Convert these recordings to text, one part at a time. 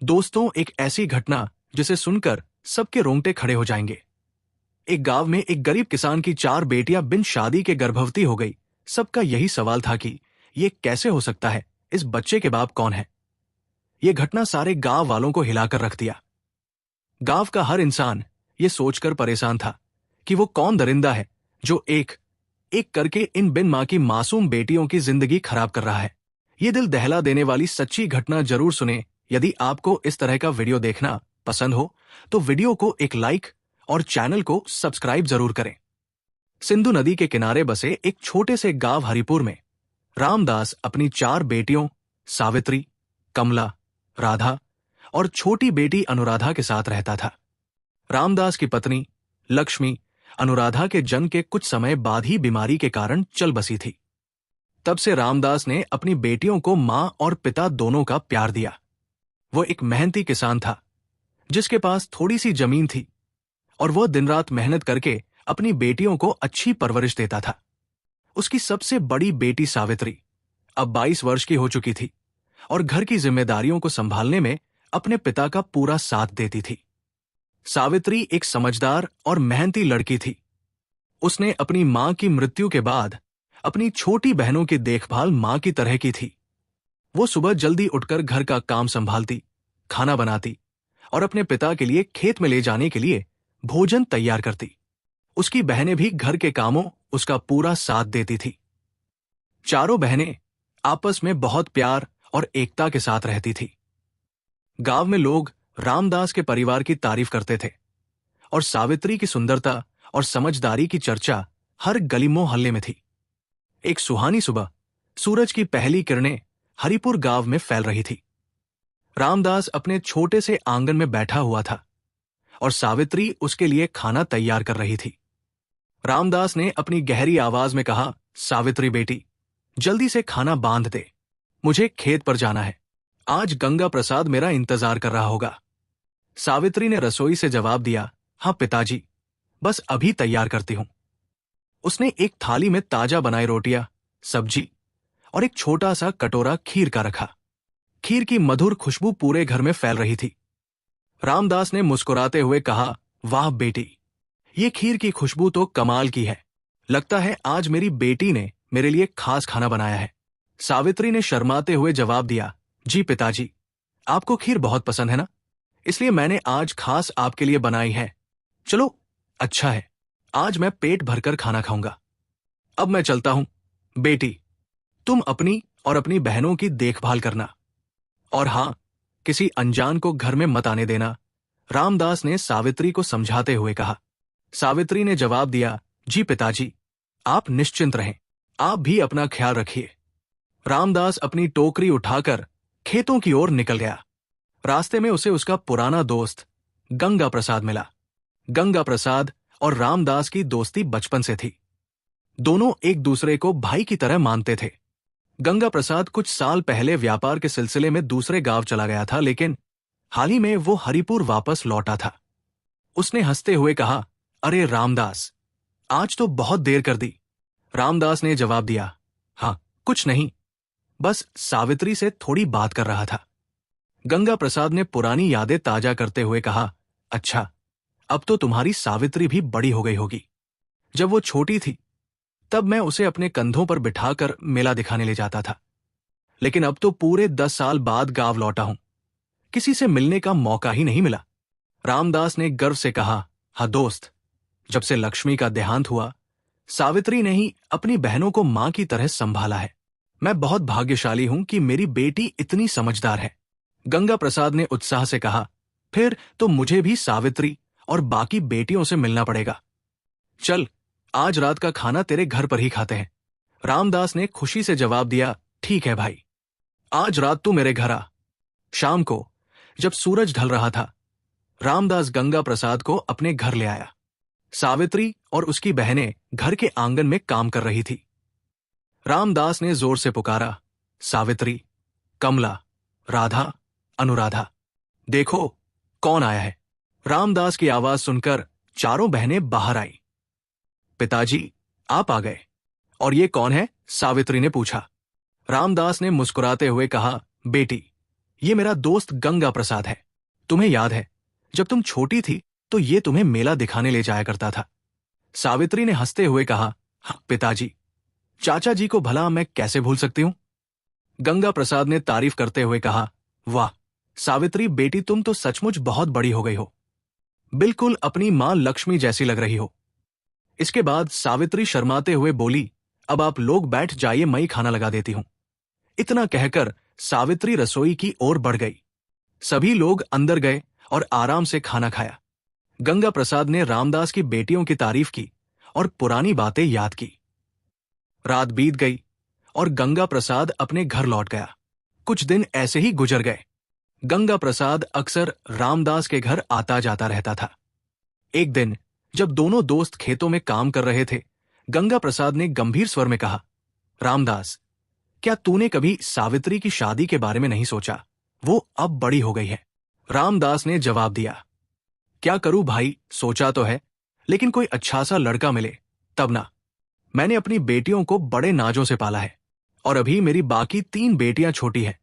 दोस्तों, एक ऐसी घटना जिसे सुनकर सबके रोंगटे खड़े हो जाएंगे। एक गांव में एक गरीब किसान की 4 बेटियां बिन शादी के गर्भवती हो गई। सबका यही सवाल था कि ये कैसे हो सकता है, इस बच्चे के बाप कौन है। ये घटना सारे गांव वालों को हिलाकर रख दिया। गांव का हर इंसान ये सोचकर परेशान था कि वो कौन दरिंदा है जो एक एक करके इन बिन मां की मासूम बेटियों की जिंदगी खराब कर रहा है। ये दिल दहला देने वाली सच्ची घटना जरूर सुने। यदि आपको इस तरह का वीडियो देखना पसंद हो तो वीडियो को एक लाइक और चैनल को सब्सक्राइब जरूर करें। सिंधु नदी के किनारे बसे एक छोटे से गांव हरिपुर में रामदास अपनी 4 बेटियों सावित्री, कमला, राधा और छोटी बेटी अनुराधा के साथ रहता था। रामदास की पत्नी लक्ष्मी अनुराधा के जन्म के कुछ समय बाद ही बीमारी के कारण चल बसी थी। तब से रामदास ने अपनी बेटियों को मां और पिता दोनों का प्यार दिया। वो एक मेहनती किसान था जिसके पास थोड़ी सी जमीन थी और वह दिन रात मेहनत करके अपनी बेटियों को अच्छी परवरिश देता था। उसकी सबसे बड़ी बेटी सावित्री अब 22 वर्ष की हो चुकी थी और घर की जिम्मेदारियों को संभालने में अपने पिता का पूरा साथ देती थी। सावित्री एक समझदार और मेहनती लड़की थी। उसने अपनी मां की मृत्यु के बाद अपनी छोटी बहनों की देखभाल मां की तरह की थी। वो सुबह जल्दी उठकर घर का काम संभालती, खाना बनाती और अपने पिता के लिए खेत में ले जाने के लिए भोजन तैयार करती। उसकी बहनें भी घर के कामों उसका पूरा साथ देती थी। चारों बहनें आपस में बहुत प्यार और एकता के साथ रहती थी। गांव में लोग रामदास के परिवार की तारीफ करते थे और सावित्री की सुंदरता और समझदारी की चर्चा हर गली मोहल्ले में थी। एक सुहानी सुबह सूरज की पहली किरणें हरिपुर गांव में फैल रही थी। रामदास अपने छोटे से आंगन में बैठा हुआ था और सावित्री उसके लिए खाना तैयार कर रही थी। रामदास ने अपनी गहरी आवाज में कहा, सावित्री बेटी, जल्दी से खाना बांध दे, मुझे खेत पर जाना है। आज गंगा प्रसाद मेरा इंतजार कर रहा होगा। सावित्री ने रसोई से जवाब दिया, हाँ पिताजी, बस अभी तैयार करती हूं। उसने एक थाली में ताजा बनाई रोटियां, सब्जी और एक छोटा सा कटोरा खीर का रखा। खीर की मधुर खुशबू पूरे घर में फैल रही थी। रामदास ने मुस्कुराते हुए कहा, वाह बेटी, ये खीर की खुशबू तो कमाल की है। लगता है आज मेरी बेटी ने मेरे लिए खास खाना बनाया है। सावित्री ने शर्माते हुए जवाब दिया, जी पिताजी, आपको खीर बहुत पसंद है ना, इसलिए मैंने आज खास आपके लिए बनाई है। चलो अच्छा है, आज मैं पेट भरकर खाना खाऊंगा। अब मैं चलता हूं। बेटी, तुम अपनी और अपनी बहनों की देखभाल करना और हां, किसी अनजान को घर में मत आने देना, रामदास ने सावित्री को समझाते हुए कहा। सावित्री ने जवाब दिया, जी पिताजी, आप निश्चिंत रहें, आप भी अपना ख्याल रखिए। रामदास अपनी टोकरी उठाकर खेतों की ओर निकल गया। रास्ते में उसे उसका पुराना दोस्त गंगा प्रसाद मिला। गंगा प्रसाद और रामदास की दोस्ती बचपन से थी। दोनों एक दूसरे को भाई की तरह मानते थे। गंगा प्रसाद कुछ साल पहले व्यापार के सिलसिले में दूसरे गांव चला गया था, लेकिन हाल ही में वो हरिपुर वापस लौटा था। उसने हंसते हुए कहा, अरे रामदास, आज तो बहुत देर कर दी। रामदास ने जवाब दिया, हाँ कुछ नहीं, बस सावित्री से थोड़ी बात कर रहा था। गंगा प्रसाद ने पुरानी यादें ताजा करते हुए कहा, अच्छा, अब तो तुम्हारी सावित्री भी बड़ी हो गई होगी। जब वो छोटी थी तब मैं उसे अपने कंधों पर बिठाकर मेला दिखाने ले जाता था, लेकिन अब तो पूरे 10 साल बाद गांव लौटा हूं, किसी से मिलने का मौका ही नहीं मिला। रामदास ने गर्व से कहा, हाँ दोस्त, जब से लक्ष्मी का देहांत हुआ, सावित्री ने ही अपनी बहनों को मां की तरह संभाला है। मैं बहुत भाग्यशाली हूं कि मेरी बेटी इतनी समझदार है। गंगा प्रसाद ने उत्साह से कहा, फिर तो मुझे भी सावित्री और बाकी बेटियों से मिलना पड़ेगा। चल, आज रात का खाना तेरे घर पर ही खाते हैं। रामदास ने खुशी से जवाब दिया, ठीक है भाई, आज रात तू मेरे घर आ। शाम को जब सूरज ढल रहा था, रामदास गंगा प्रसाद को अपने घर ले आया। सावित्री और उसकी बहनें घर के आंगन में काम कर रही थी। रामदास ने जोर से पुकारा, सावित्री, कमला, राधा, अनुराधा, देखो कौन आया है। रामदास की आवाज सुनकर चारों बहनें बाहर आई। पिताजी, आप आ गए। और ये कौन है? सावित्री ने पूछा। रामदास ने मुस्कुराते हुए कहा, बेटी, ये मेरा दोस्त गंगा प्रसाद है। तुम्हें याद है, जब तुम छोटी थी तो ये तुम्हें मेला दिखाने ले जाया करता था। सावित्री ने हंसते हुए कहा, हाँ पिताजी, चाचा जी को भला मैं कैसे भूल सकती हूं। गंगा प्रसाद ने तारीफ करते हुए कहा, वाह सावित्री बेटी, तुम तो सचमुच बहुत बड़ी हो गई हो। बिल्कुल अपनी मां लक्ष्मी जैसी लग रही हो। इसके बाद सावित्री शर्माते हुए बोली, अब आप लोग बैठ जाइए, मैं ही खाना लगा देती हूं। इतना कहकर सावित्री रसोई की ओर बढ़ गई। सभी लोग अंदर गए और आराम से खाना खाया। गंगा प्रसाद ने रामदास की बेटियों की तारीफ की और पुरानी बातें याद की। रात बीत गई और गंगा प्रसाद अपने घर लौट गया। कुछ दिन ऐसे ही गुजर गए। गंगा प्रसाद अक्सर रामदास के घर आता जाता रहता था। एक दिन जब दोनों दोस्त खेतों में काम कर रहे थे, गंगा प्रसाद ने गंभीर स्वर में कहा, रामदास, क्या तूने कभी सावित्री की शादी के बारे में नहीं सोचा? वो अब बड़ी हो गई है। रामदास ने जवाब दिया, क्या करूं भाई, सोचा तो है, लेकिन कोई अच्छा सा लड़का मिले तब ना। मैंने अपनी बेटियों को बड़े नाजों से पाला है और अभी मेरी बाकी 3 बेटियां छोटी हैं,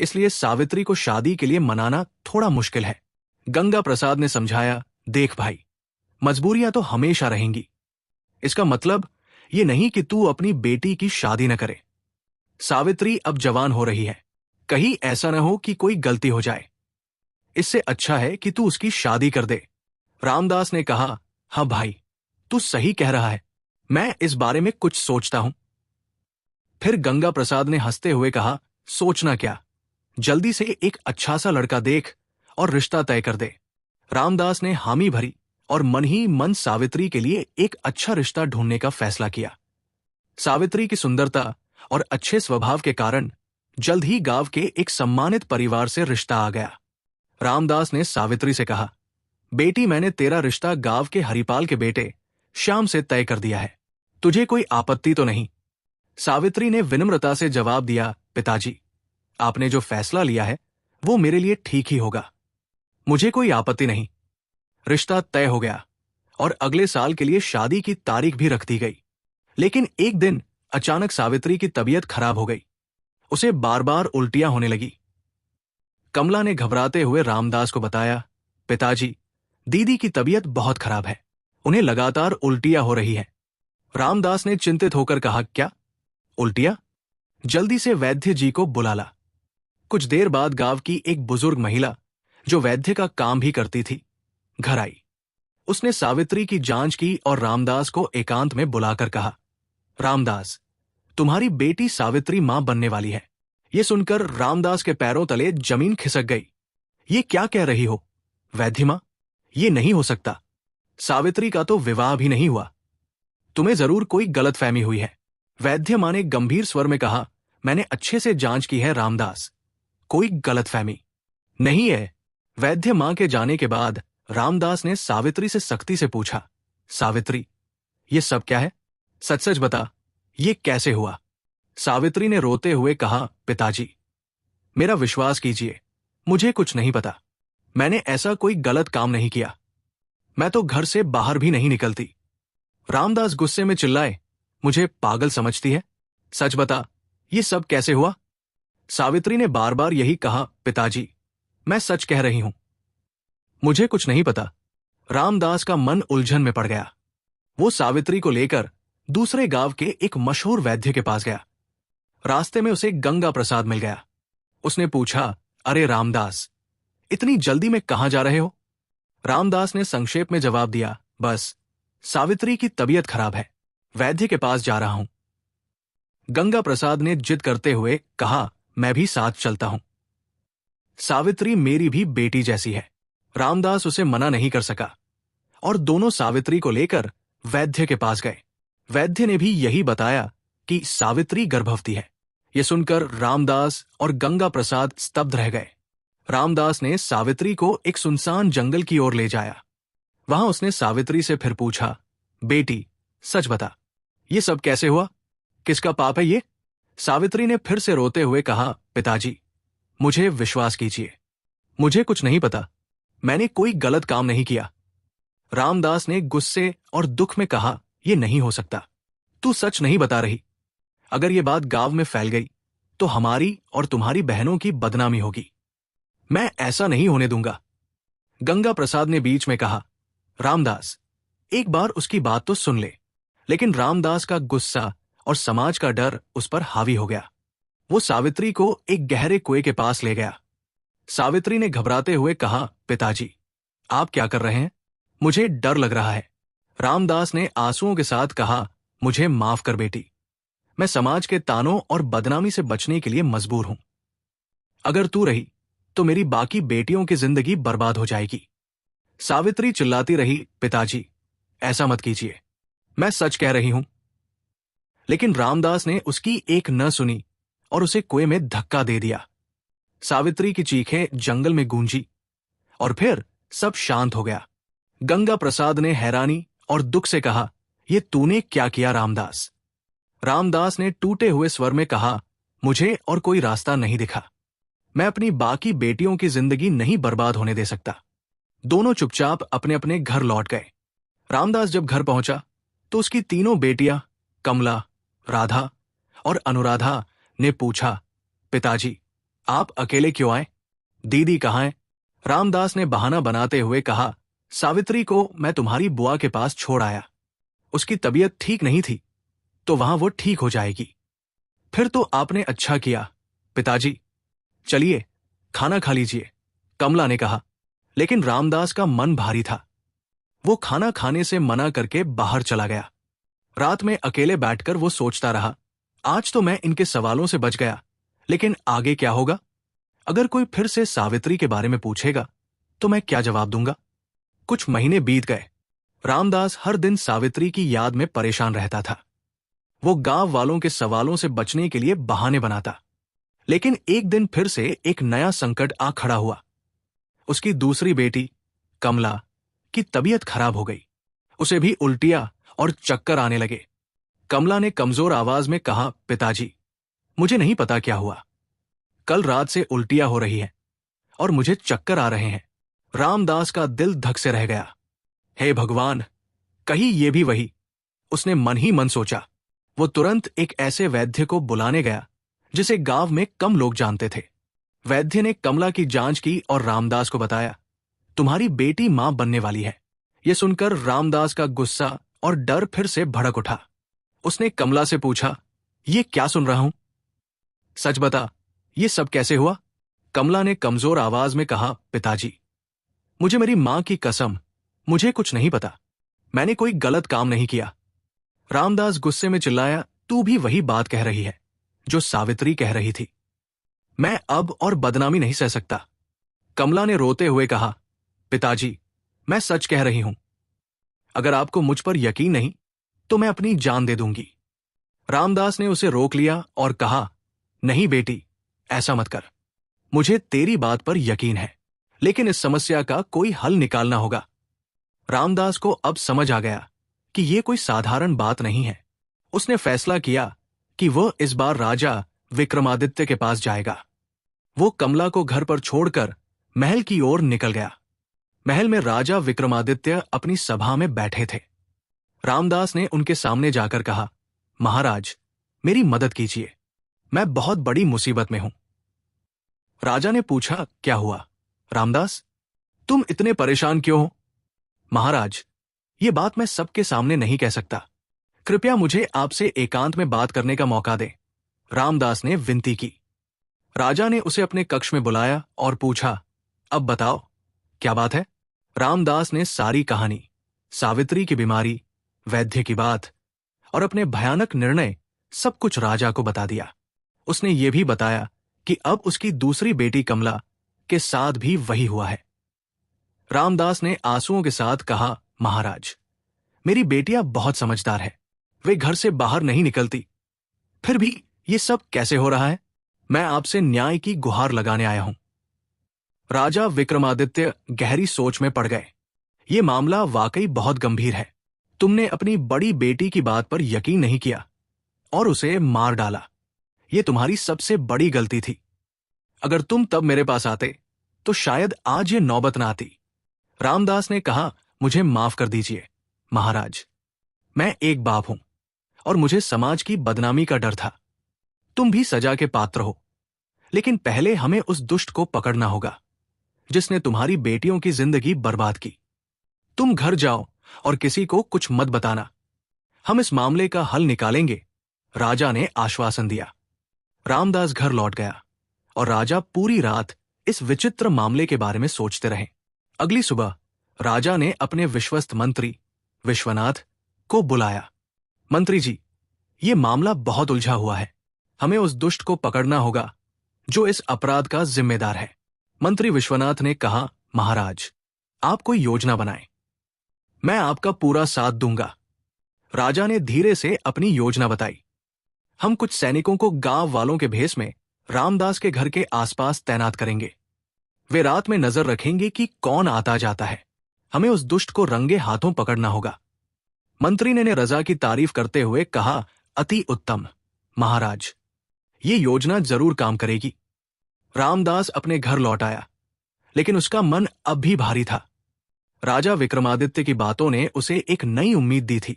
इसलिए सावित्री को शादी के लिए मनाना थोड़ा मुश्किल है। गंगा प्रसाद ने समझाया, देख भाई, मजबूरियां तो हमेशा रहेंगी। इसका मतलब ये नहीं कि तू अपनी बेटी की शादी न करे। सावित्री अब जवान हो रही है, कहीं ऐसा न हो कि कोई गलती हो जाए। इससे अच्छा है कि तू उसकी शादी कर दे। रामदास ने कहा, हाँ भाई, तू सही कह रहा है, मैं इस बारे में कुछ सोचता हूं। फिर गंगा प्रसाद ने हंसते हुए कहा, सोचना क्या, जल्दी से एक अच्छा सा लड़का देख और रिश्ता तय कर दे। रामदास ने हामी भरी और मन ही मन सावित्री के लिए एक अच्छा रिश्ता ढूंढने का फैसला किया। सावित्री की सुंदरता और अच्छे स्वभाव के कारण जल्द ही गांव के एक सम्मानित परिवार से रिश्ता आ गया। रामदास ने सावित्री से कहा, बेटी, मैंने तेरा रिश्ता गांव के हरिपाल के बेटे श्याम से तय कर दिया है। तुझे कोई आपत्ति तो नहीं? सावित्री ने विनम्रता से जवाब दिया, पिताजी, आपने जो फैसला लिया है वो मेरे लिए ठीक ही होगा। मुझे कोई आपत्ति नहीं। रिश्ता तय हो गया और अगले साल के लिए शादी की तारीख भी रख दी गई। लेकिन एक दिन अचानक सावित्री की तबीयत खराब हो गई। उसे बार बार उल्टियां होने लगी। कमला ने घबराते हुए रामदास को बताया, पिताजी, दीदी की तबीयत बहुत खराब है, उन्हें लगातार उल्टियां हो रही है। रामदास ने चिंतित होकर कहा, क्या उल्टियां? जल्दी से वैद्य जी को बुला ला। कुछ देर बाद गांव की एक बुजुर्ग महिला, जो वैद्य का काम भी करती थी, घर आई। उसने सावित्री की जांच की और रामदास को एकांत में बुलाकर कहा, रामदास, तुम्हारी बेटी सावित्री मां बनने वाली है। यह सुनकर रामदास के पैरों तले जमीन खिसक गई। ये क्या कह रही हो वैद्य मां? ये नहीं हो सकता। सावित्री का तो विवाह भी नहीं हुआ। तुम्हें जरूर कोई गलतफहमी हुई है। वैद्य मां ने गंभीर स्वर में कहा, मैंने अच्छे से जांच की है रामदास, कोई गलतफहमी नहीं है। वैद्य मां के जाने के बाद रामदास ने सावित्री से सख्ती से पूछा, सावित्री, ये सब क्या है? सच सच बता, ये कैसे हुआ? सावित्री ने रोते हुए कहा, पिताजी, मेरा विश्वास कीजिए, मुझे कुछ नहीं पता। मैंने ऐसा कोई गलत काम नहीं किया। मैं तो घर से बाहर भी नहीं निकलती। रामदास गुस्से में चिल्लाए, मुझे पागल समझती है? सच बता, ये सब कैसे हुआ? सावित्री ने बार बार यही कहा, पिताजी, मैं सच कह रही हूं, मुझे कुछ नहीं पता। रामदास का मन उलझन में पड़ गया। वो सावित्री को लेकर दूसरे गांव के एक मशहूर वैद्य के पास गया। रास्ते में उसे गंगा प्रसाद मिल गया। उसने पूछा, अरे रामदास, इतनी जल्दी में कहां जा रहे हो? रामदास ने संक्षेप में जवाब दिया, बस सावित्री की तबीयत खराब है, वैद्य के पास जा रहा हूं। गंगा प्रसाद ने जिद करते हुए कहा, मैं भी साथ चलता हूं। सावित्री मेरी भी बेटी जैसी है। रामदास उसे मना नहीं कर सका और दोनों सावित्री को लेकर वैद्य के पास गए। वैद्य ने भी यही बताया कि सावित्री गर्भवती है। यह सुनकर रामदास और गंगा प्रसाद स्तब्ध रह गए। रामदास ने सावित्री को एक सुनसान जंगल की ओर ले जाया। वहां उसने सावित्री से फिर पूछा, बेटी, सच बता, ये सब कैसे हुआ? किसका पाप है ये? सावित्री ने फिर से रोते हुए कहा, पिताजी, मुझे विश्वास कीजिए, मुझे कुछ नहीं पता। मैंने कोई गलत काम नहीं किया। रामदास ने गुस्से और दुख में कहा, यह नहीं हो सकता, तू सच नहीं बता रही। अगर यह बात गांव में फैल गई तो हमारी और तुम्हारी बहनों की बदनामी होगी। मैं ऐसा नहीं होने दूंगा। गंगा प्रसाद ने बीच में कहा। रामदास, एक बार उसकी बात तो सुन ले। लेकिन रामदास का गुस्सा और समाज का डर उस पर हावी हो गया। वो सावित्री को एक गहरे कुएं के पास ले गया। सावित्री ने घबराते हुए कहा, पिताजी, आप क्या कर रहे हैं? मुझे डर लग रहा है। रामदास ने आंसुओं के साथ कहा, मुझे माफ कर बेटी। मैं समाज के तानों और बदनामी से बचने के लिए मजबूर हूं। अगर तू रही तो मेरी बाकी बेटियों की जिंदगी बर्बाद हो जाएगी। सावित्री चिल्लाती रही, पिताजी, ऐसा मत कीजिए, मैं सच कह रही हूं। लेकिन रामदास ने उसकी एक न सुनी और उसे कुएं में धक्का दे दिया। सावित्री की चीखें जंगल में गूंजी और फिर सब शांत हो गया। गंगा प्रसाद ने हैरानी और दुख से कहा, यह तूने क्या किया रामदास? रामदास ने टूटे हुए स्वर में कहा, मुझे और कोई रास्ता नहीं दिखा। मैं अपनी बाकी बेटियों की जिंदगी नहीं बर्बाद होने दे सकता। दोनों चुपचाप अपने अपने घर लौट गए। रामदास जब घर पहुंचा तो उसकी तीनों बेटियां कमला, राधा और अनुराधा ने पूछा, पिताजी, आप अकेले क्यों आए? दीदी कहाँ है? रामदास ने बहाना बनाते हुए कहा, सावित्री को मैं तुम्हारी बुआ के पास छोड़ आया। उसकी तबीयत ठीक नहीं थी, तो वहां वो ठीक हो जाएगी। फिर तो आपने अच्छा किया पिताजी। चलिए खाना खा लीजिए, कमला ने कहा। लेकिन रामदास का मन भारी था। वो खाना खाने से मना करके बाहर चला गया। रात में अकेले बैठकर वो सोचता रहा, आज तो मैं इनके सवालों से बच गया, लेकिन आगे क्या होगा? अगर कोई फिर से सावित्री के बारे में पूछेगा तो मैं क्या जवाब दूंगा? कुछ महीने बीत गए। रामदास हर दिन सावित्री की याद में परेशान रहता था। वो गांव वालों के सवालों से बचने के लिए बहाने बनाता। लेकिन एक दिन फिर से एक नया संकट आ खड़ा हुआ। उसकी दूसरी बेटी कमला की तबीयत खराब हो गई। उसे भी उल्टियां और चक्कर आने लगे। कमला ने कमजोर आवाज में कहा, पिताजी, मुझे नहीं पता क्या हुआ। कल रात से उल्टियां हो रही हैं और मुझे चक्कर आ रहे हैं। रामदास का दिल धक से रह गया। हे भगवान, कहीं ये भी वही। उसने मन ही मन सोचा। वो तुरंत एक ऐसे वैद्य को बुलाने गया जिसे गांव में कम लोग जानते थे। वैद्य ने कमला की जांच की और रामदास को बताया, तुम्हारी बेटी मां बनने वाली है। यह सुनकर रामदास का गुस्सा और डर फिर से भड़क उठा। उसने कमला से पूछा, ये क्या सुन रहा हूं? सच बता, ये सब कैसे हुआ? कमला ने कमजोर आवाज में कहा, पिताजी, मुझे मेरी मां की कसम, मुझे कुछ नहीं पता। मैंने कोई गलत काम नहीं किया। रामदास गुस्से में चिल्लाया, तू भी वही बात कह रही है जो सावित्री कह रही थी। मैं अब और बदनामी नहीं सह सकता। कमला ने रोते हुए कहा, पिताजी, मैं सच कह रही हूं। अगर आपको मुझ पर यकीन नहीं तो मैं अपनी जान दे दूंगी। रामदास ने उसे रोक लिया और कहा, नहीं बेटी, ऐसा मत कर। मुझे तेरी बात पर यकीन है, लेकिन इस समस्या का कोई हल निकालना होगा। रामदास को अब समझ आ गया कि यह कोई साधारण बात नहीं है। उसने फैसला किया कि वह इस बार राजा विक्रमादित्य के पास जाएगा। वो कमला को घर पर छोड़कर महल की ओर निकल गया। महल में राजा विक्रमादित्य अपनी सभा में बैठे थे। रामदास ने उनके सामने जाकर कहा, महाराज, मेरी मदद कीजिए, मैं बहुत बड़ी मुसीबत में हूं। राजा ने पूछा, क्या हुआ? रामदास, तुम इतने परेशान क्यों हो? महाराज, ये बात मैं सबके सामने नहीं कह सकता। कृपया मुझे आपसे एकांत में बात करने का मौका दें। रामदास ने विनती की। राजा ने उसे अपने कक्ष में बुलाया और पूछा, अब बताओ, क्या बात है? रामदास ने सारी कहानी, सावित्री की बीमारी, वैद्य की बात और अपने भयानक निर्णय सब कुछ राजा को बता दिया। उसने ये भी बताया कि अब उसकी दूसरी बेटी कमला के साथ भी वही हुआ है। रामदास ने आंसुओं के साथ कहा, महाराज, मेरी बेटियां बहुत समझदार है। वे घर से बाहर नहीं निकलती। फिर भी ये सब कैसे हो रहा है? मैं आपसे न्याय की गुहार लगाने आया हूं। राजा विक्रमादित्य गहरी सोच में पड़ गए। ये मामला वाकई बहुत गंभीर है। तुमने अपनी बड़ी बेटी की बात पर यकीन नहीं किया और उसे मार डाला। ये तुम्हारी सबसे बड़ी गलती थी। अगर तुम तब मेरे पास आते तो शायद आज ये नौबत ना आती। रामदास ने कहा, मुझे माफ कर दीजिए महाराज। मैं एक बाप हूं और मुझे समाज की बदनामी का डर था। तुम भी सजा के पात्र हो, लेकिन पहले हमें उस दुष्ट को पकड़ना होगा जिसने तुम्हारी बेटियों की जिंदगी बर्बाद की। तुम घर जाओ और किसी को कुछ मत बताना, हम इस मामले का हल निकालेंगे, राजा ने आश्वासन दिया। रामदास घर लौट गया और राजा पूरी रात इस विचित्र मामले के बारे में सोचते रहे। अगली सुबह राजा ने अपने विश्वस्त मंत्री विश्वनाथ को बुलाया। मंत्री जी, ये मामला बहुत उलझा हुआ है, हमें उस दुष्ट को पकड़ना होगा जो इस अपराध का जिम्मेदार है। मंत्री विश्वनाथ ने कहा, महाराज, आप कोई योजना बनाएं, मैं आपका पूरा साथ दूंगा। राजा ने धीरे से अपनी योजना बताई। हम कुछ सैनिकों को गांव वालों के भेष में रामदास के घर के आसपास तैनात करेंगे। वे रात में नजर रखेंगे कि कौन आता जाता है। हमें उस दुष्ट को रंगे हाथों पकड़ना होगा। मंत्री ने रजा की तारीफ करते हुए कहा, अति उत्तम महाराज, ये योजना जरूर काम करेगी। रामदास अपने घर लौट आया, लेकिन उसका मन अब भी भारी था। राजा विक्रमादित्य की बातों ने उसे एक नई उम्मीद दी थी,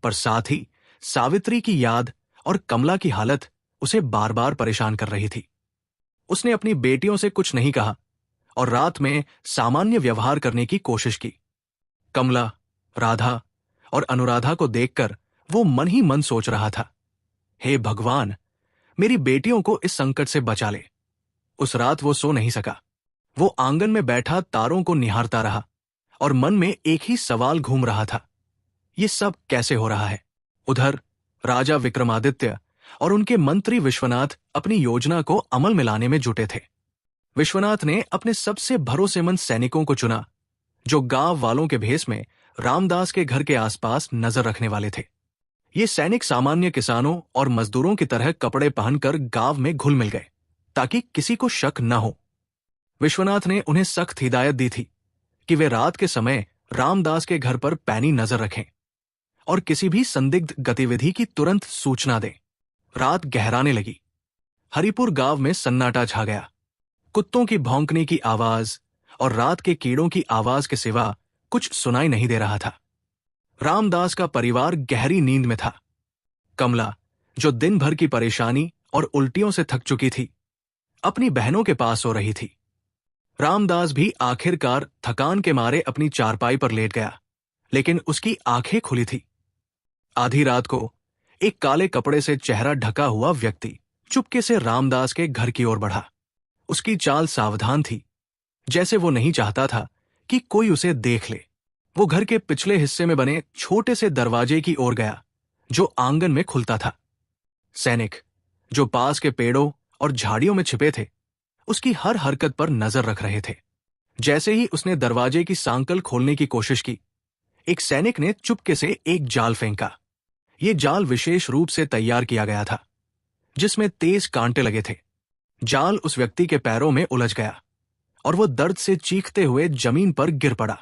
पर साथ ही सावित्री की याद और कमला की हालत उसे बार बार परेशान कर रही थी। उसने अपनी बेटियों से कुछ नहीं कहा और रात में सामान्य व्यवहार करने की कोशिश की। कमला, राधा और अनुराधा को देखकर वो मन ही मन सोच रहा था, हे भगवान, मेरी बेटियों को इस संकट से बचा ले। उस रात वो सो नहीं सका। वो आंगन में बैठा तारों को निहारता रहा और मन में एक ही सवाल घूम रहा था, ये सब कैसे हो रहा है। उधर राजा विक्रमादित्य और उनके मंत्री विश्वनाथ अपनी योजना को अमल में लाने में जुटे थे। विश्वनाथ ने अपने सबसे भरोसेमंद सैनिकों को चुना, जो गांव वालों के भेष में रामदास के घर के आसपास नजर रखने वाले थे। ये सैनिक सामान्य किसानों और मजदूरों की तरह कपड़े पहनकर गांव में घुल मिल गए, ताकि किसी को शक न हो। विश्वनाथ ने उन्हें सख्त हिदायत दी थी कि वे रात के समय रामदास के घर पर पैनी नजर रखें और किसी भी संदिग्ध गतिविधि की तुरंत सूचना दें। रात गहराने लगी। हरिपुर गांव में सन्नाटा छा गया। कुत्तों की भौंकने की आवाज और रात के कीड़ों की आवाज के सिवा कुछ सुनाई नहीं दे रहा था। रामदास का परिवार गहरी नींद में था। कमला, जो दिन भर की परेशानी और उल्टियों से थक चुकी थी, अपनी बहनों के पास सो रही थी। रामदास भी आखिरकार थकान के मारे अपनी चारपाई पर लेट गया, लेकिन उसकी आंखें खुली थी। आधी रात को एक काले कपड़े से चेहरा ढका हुआ व्यक्ति चुपके से रामदास के घर की ओर बढ़ा। उसकी चाल सावधान थी, जैसे वो नहीं चाहता था कि कोई उसे देख ले। वो घर के पिछले हिस्से में बने छोटे से दरवाजे की ओर गया, जो आंगन में खुलता था। सैनिक, जो पास के पेड़ों और झाड़ियों में छिपे थे, उसकी हर हरकत पर नजर रख रहे थे। जैसे ही उसने दरवाजे की सांकल खोलने की कोशिश की, एक सैनिक ने चुपके से एक जाल फेंका। ये जाल विशेष रूप से तैयार किया गया था, जिसमें तेज कांटे लगे थे। जाल उस व्यक्ति के पैरों में उलझ गया और वो दर्द से चीखते हुए जमीन पर गिर पड़ा।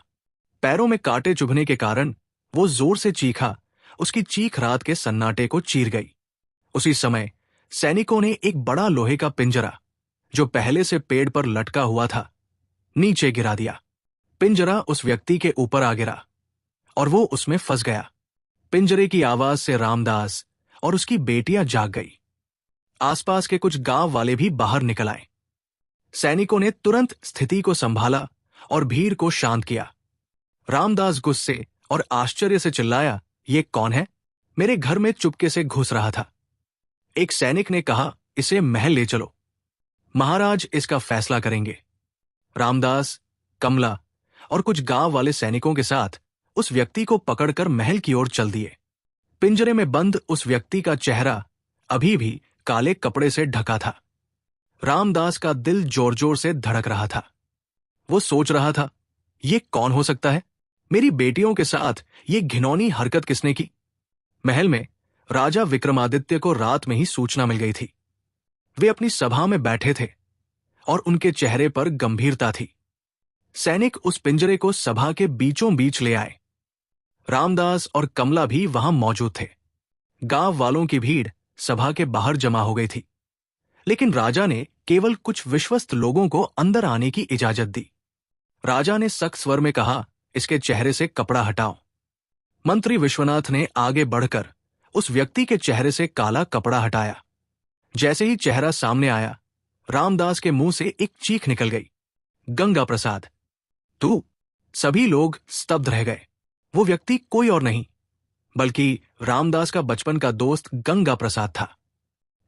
पैरों में कांटे चुभने के कारण वो जोर से चीखा। उसकी चीख रात के सन्नाटे को चीर गई। उसी समय सैनिकों ने एक बड़ा लोहे का पिंजरा, जो पहले से पेड़ पर लटका हुआ था, नीचे गिरा दिया। पिंजरा उस व्यक्ति के ऊपर आ गिरा और वो उसमें फंस गया। पिंजरे की आवाज से रामदास और उसकी बेटियां जाग गई। आसपास के कुछ गांव वाले भी बाहर निकल आए। सैनिकों ने तुरंत स्थिति को संभाला और भीड़ को शांत किया। रामदास गुस्से और आश्चर्य से चिल्लाया, ये कौन है? मेरे घर में चुपके से घुस रहा था। एक सैनिक ने कहा, इसे महल ले चलो, महाराज इसका फैसला करेंगे। रामदास, कमला और कुछ गांव वाले सैनिकों के साथ उस व्यक्ति को पकड़कर महल की ओर चल दिए। पिंजरे में बंद उस व्यक्ति का चेहरा अभी भी काले कपड़े से ढका था। रामदास का दिल जोर जोर से धड़क रहा था। वो सोच रहा था, ये कौन हो सकता है? मेरी बेटियों के साथ ये घिनौनी हरकत किसने की? महल में राजा विक्रमादित्य को रात में ही सूचना मिल गई थी। वे अपनी सभा में बैठे थे और उनके चेहरे पर गंभीरता थी। सैनिक उस पिंजरे को सभा के बीचों बीच ले आए। रामदास और कमला भी वहां मौजूद थे। गांव वालों की भीड़ सभा के बाहर जमा हो गई थी, लेकिन राजा ने केवल कुछ विश्वस्त लोगों को अंदर आने की इजाजत दी। राजा ने सख्त स्वर में कहा, इसके चेहरे से कपड़ा हटाओ। मंत्री विश्वनाथ ने आगे बढ़कर उस व्यक्ति के चेहरे से काला कपड़ा हटाया। जैसे ही चेहरा सामने आया, रामदास के मुंह से एक चीख निकल गई, गंगा प्रसाद, तू! सभी लोग स्तब्ध रह गए। वो व्यक्ति कोई और नहीं बल्कि रामदास का बचपन का दोस्त गंगा प्रसाद था।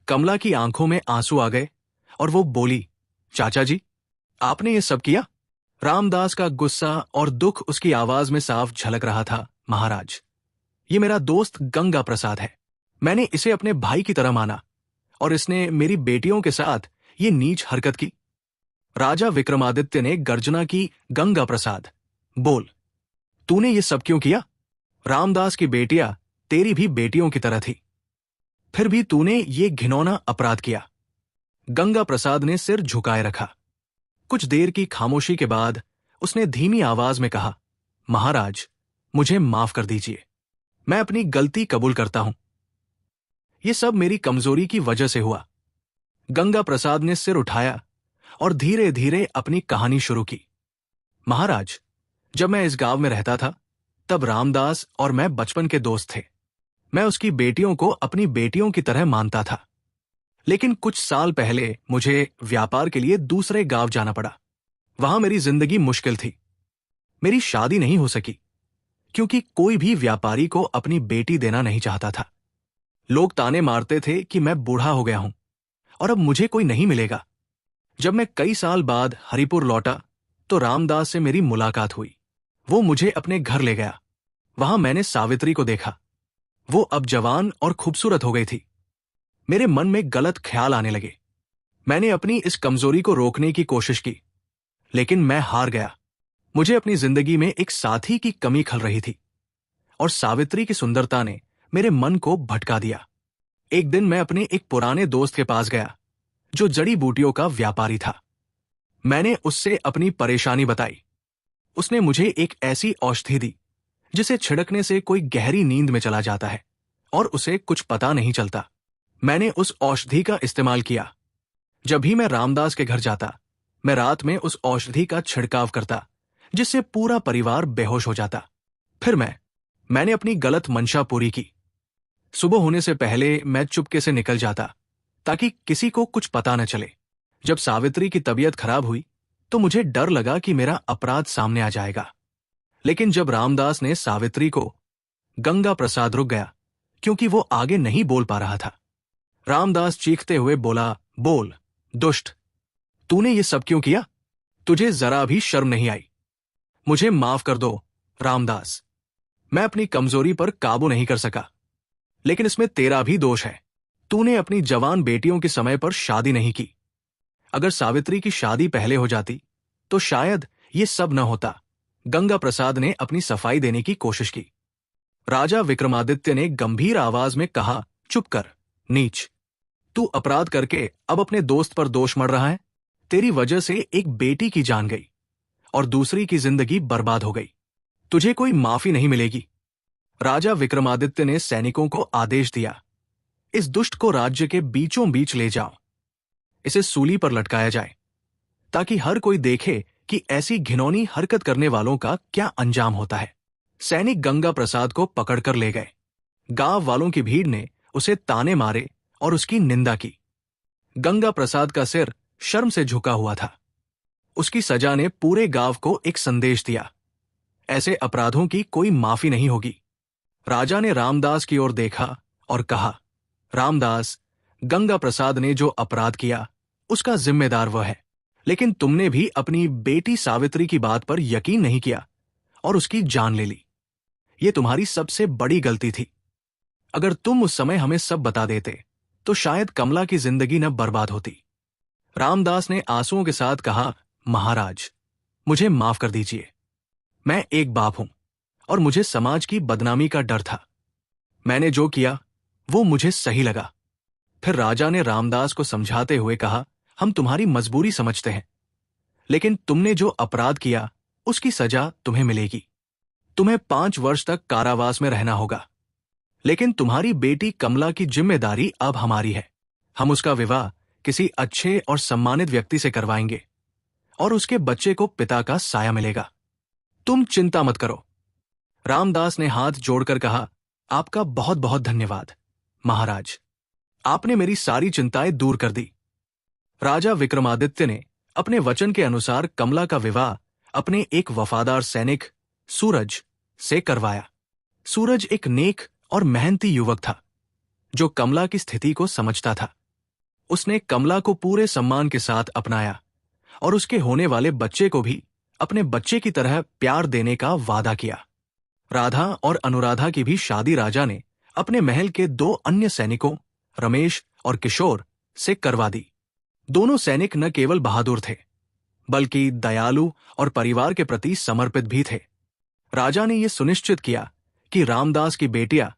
कमला की आंखों में आंसू आ गए और वो बोली, चाचा जी, आपने ये सब किया? रामदास का गुस्सा और दुख उसकी आवाज में साफ झलक रहा था। महाराज, ये मेरा दोस्त गंगा प्रसाद है। मैंने इसे अपने भाई की तरह माना और इसने मेरी बेटियों के साथ ये नीच हरकत की। राजा विक्रमादित्य ने गर्जना की, गंगा प्रसाद, बोल, तूने ये सब क्यों किया? रामदास की बेटियां तेरी भी बेटियों की तरह थी, फिर भी तूने ये घिनौना अपराध किया। गंगा प्रसाद ने सिर झुकाए रखा। कुछ देर की खामोशी के बाद उसने धीमी आवाज में कहा, महाराज, मुझे माफ कर दीजिए। मैं अपनी गलती कबूल करता हूं। ये सब मेरी कमजोरी की वजह से हुआ। गंगा प्रसाद ने सिर उठाया और धीरे धीरे अपनी कहानी शुरू की। महाराज, जब मैं इस गांव में रहता था, तब रामदास और मैं बचपन के दोस्त थे। मैं उसकी बेटियों को अपनी बेटियों की तरह मानता था। लेकिन कुछ साल पहले मुझे व्यापार के लिए दूसरे गांव जाना पड़ा। वहां मेरी जिंदगी मुश्किल थी। मेरी शादी नहीं हो सकी क्योंकि कोई भी व्यापारी को अपनी बेटी देना नहीं चाहता था। लोग ताने मारते थे कि मैं बूढ़ा हो गया हूं और अब मुझे कोई नहीं मिलेगा। जब मैं कई साल बाद हरिपुर लौटा तो रामदास से मेरी मुलाकात हुई। वो मुझे अपने घर ले गया। वहां मैंने सावित्री को देखा। वो अब जवान और खूबसूरत हो गई थी। मेरे मन में गलत ख्याल आने लगे। मैंने अपनी इस कमजोरी को रोकने की कोशिश की, लेकिन मैं हार गया। मुझे अपनी जिंदगी में एक साथी की कमी खल रही थी और सावित्री की सुंदरता ने मेरे मन को भटका दिया। एक दिन मैं अपने एक पुराने दोस्त के पास गया जो जड़ी बूटियों का व्यापारी था। मैंने उससे अपनी परेशानी बताई। उसने मुझे एक ऐसी औषधि दी जिसे छिड़कने से कोई गहरी नींद में चला जाता है और उसे कुछ पता नहीं चलता। मैंने उस औषधि का इस्तेमाल किया। जब भी मैं रामदास के घर जाता, मैं रात में उस औषधि का छिड़काव करता, जिससे पूरा परिवार बेहोश हो जाता। फिर मैंने अपनी गलत मंशा पूरी की। सुबह होने से पहले मैं चुपके से निकल जाता ताकि किसी को कुछ पता न चले। जब सावित्री की तबीयत खराब हुई तो मुझे डर लगा कि मेरा अपराध सामने आ जाएगा। लेकिन जब रामदास ने सावित्री को, गंगा प्रसाद रुक गया क्योंकि वो आगे नहीं बोल पा रहा था। रामदास चीखते हुए बोला, बोल, दुष्ट, तूने ये सब क्यों किया? तुझे जरा भी शर्म नहीं आई? मुझे माफ कर दो रामदास। मैं अपनी कमजोरी पर काबू नहीं कर सका, लेकिन इसमें तेरा भी दोष है। तूने अपनी जवान बेटियों के समय पर शादी नहीं की। अगर सावित्री की शादी पहले हो जाती तो शायद ये सब न होता। गंगा प्रसाद ने अपनी सफाई देने की कोशिश की। राजा विक्रमादित्य ने गंभीर आवाज में कहा, चुप कर, नीच। तू अपराध करके अब अपने दोस्त पर दोष मढ़ रहा है। तेरी वजह से एक बेटी की जान गई और दूसरी की जिंदगी बर्बाद हो गई। तुझे कोई माफी नहीं मिलेगी। राजा विक्रमादित्य ने सैनिकों को आदेश दिया, इस दुष्ट को राज्य के बीचों बीच ले जाओ। इसे सूली पर लटकाया जाए ताकि हर कोई देखे कि ऐसी घिनौनी हरकत करने वालों का क्या अंजाम होता है। सैनिक गंगा प्रसाद को पकड़कर ले गए। गांव वालों की भीड़ ने उसे ताने मारे और उसकी निंदा की। गंगा प्रसाद का सिर शर्म से झुका हुआ था। उसकी सजा ने पूरे गांव को एक संदेश दिया, ऐसे अपराधों की कोई माफी नहीं होगी। राजा ने रामदास की ओर देखा और कहा, रामदास, गंगा प्रसाद ने जो अपराध किया उसका जिम्मेदार वह है, लेकिन तुमने भी अपनी बेटी सावित्री की बात पर यकीन नहीं किया और उसकी जान ले ली। यह तुम्हारी सबसे बड़ी गलती थी। अगर तुम उस समय हमें सब बता देते तो शायद कमला की जिंदगी न बर्बाद होती। रामदास ने आंसुओं के साथ कहा, महाराज, मुझे माफ कर दीजिए। मैं एक बाप हूं और मुझे समाज की बदनामी का डर था। मैंने जो किया वो मुझे सही लगा। फिर राजा ने रामदास को समझाते हुए कहा, हम तुम्हारी मजबूरी समझते हैं, लेकिन तुमने जो अपराध किया उसकी सजा तुम्हें मिलेगी। तुम्हें 5 वर्ष तक कारावास में रहना होगा, लेकिन तुम्हारी बेटी कमला की जिम्मेदारी अब हमारी है। हम उसका विवाह किसी अच्छे और सम्मानित व्यक्ति से करवाएंगे और उसके बच्चे को पिता का साया मिलेगा। तुम चिंता मत करो। रामदास ने हाथ जोड़कर कहा, आपका बहुत बहुत धन्यवाद महाराज। आपने मेरी सारी चिंताएं दूर कर दी। राजा विक्रमादित्य ने अपने वचन के अनुसार कमला का विवाह अपने एक वफादार सैनिक सूरज से करवाया। सूरज एक नेक और मेहनती युवक था जो कमला की स्थिति को समझता था। उसने कमला को पूरे सम्मान के साथ अपनाया और उसके होने वाले बच्चे को भी अपने बच्चे की तरह प्यार देने का वादा किया। राधा और अनुराधा की भी शादी राजा ने अपने महल के 2 अन्य सैनिकों रमेश और किशोर से करवा दी। दोनों सैनिक न केवल बहादुर थे बल्कि दयालु और परिवार के प्रति समर्पित भी थे। राजा ने यह सुनिश्चित किया कि रामदास की बेटियां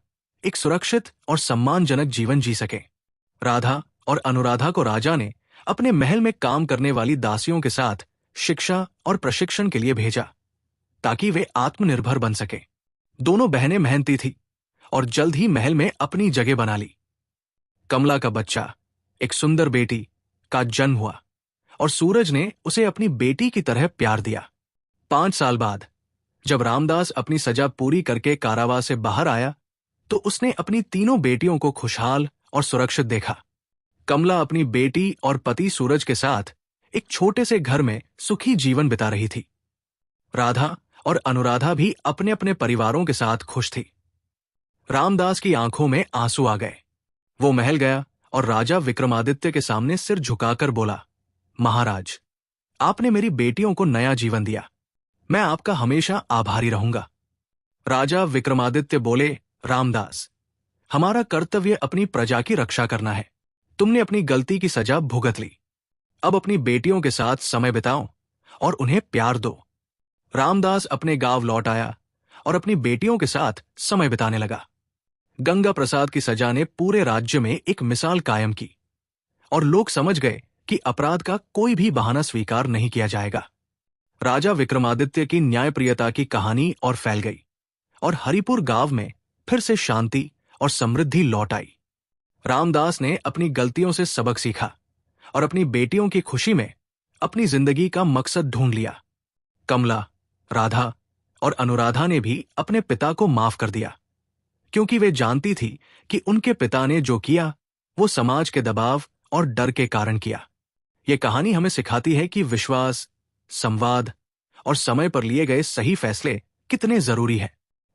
एक सुरक्षित और सम्मानजनक जीवन जी सके। राधा और अनुराधा को राजा ने अपने महल में काम करने वाली दासियों के साथ शिक्षा और प्रशिक्षण के लिए भेजा ताकि वे आत्मनिर्भर बन सके। दोनों बहनें मेहनती थी और जल्द ही महल में अपनी जगह बना ली। कमला का बच्चा, एक सुंदर बेटी का जन्म हुआ और सूरज ने उसे अपनी बेटी की तरह प्यार दिया। 5 साल बाद जब रामदास अपनी सजा पूरी करके कारावास से बाहर आया तो उसने अपनी तीनों बेटियों को खुशहाल और सुरक्षित देखा। कमला अपनी बेटी और पति सूरज के साथ एक छोटे से घर में सुखी जीवन बिता रही थी। राधा और अनुराधा भी अपने अपने परिवारों के साथ खुश थी। रामदास की आंखों में आंसू आ गए। वो महल गया और राजा विक्रमादित्य के सामने सिर झुकाकर बोला, महाराज, आपने मेरी बेटियों को नया जीवन दिया। मैं आपका हमेशा आभारी रहूंगा। राजा विक्रमादित्य बोले, रामदास, हमारा कर्तव्य अपनी प्रजा की रक्षा करना है। तुमने अपनी गलती की सजा भुगत ली। अब अपनी बेटियों के साथ समय बिताओ और उन्हें प्यार दो। रामदास अपने गांव लौट आया और अपनी बेटियों के साथ समय बिताने लगा। गंगा प्रसाद की सजा ने पूरे राज्य में एक मिसाल कायम की और लोग समझ गए कि अपराध का कोई भी बहाना स्वीकार नहीं किया जाएगा। राजा विक्रमादित्य की न्यायप्रियता की कहानी और फैल गई और हरिपुर गांव में फिर से शांति और समृद्धि लौट आई। रामदास ने अपनी गलतियों से सबक सीखा और अपनी बेटियों की खुशी में अपनी जिंदगी का मकसद ढूंढ लिया। कमला, राधा और अनुराधा ने भी अपने पिता को माफ कर दिया क्योंकि वे जानती थी कि उनके पिता ने जो किया वो समाज के दबाव और डर के कारण किया। ये कहानी हमें सिखाती है कि विश्वास, संवाद और समय पर लिए गए सही फैसले कितने जरूरी हैं।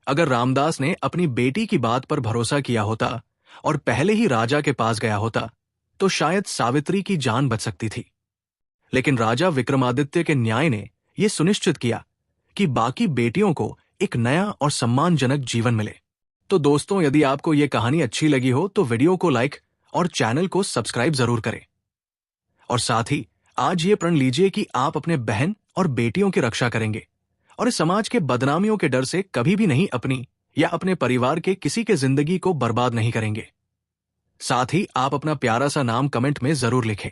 अगर रामदास ने अपनी बेटी की बात पर भरोसा किया होता और पहले ही राजा के पास गया होता तो शायद सावित्री की जान बच सकती थी। लेकिन राजा विक्रमादित्य के न्याय ने यह सुनिश्चित किया कि बाकी बेटियों को एक नया और सम्मानजनक जीवन मिले। तो दोस्तों, यदि आपको यह कहानी अच्छी लगी हो तो वीडियो को लाइक और चैनल को सब्सक्राइब जरूर करें। और साथ ही आज ये प्रण लीजिए कि आप अपने बहन और बेटियों की रक्षा करेंगे और इस समाज के बदनामियों के डर से कभी भी नहीं अपनी या अपने परिवार के किसी के जिंदगी को बर्बाद नहीं करेंगे। साथ ही आप अपना प्यारा सा नाम कमेंट में जरूर लिखें।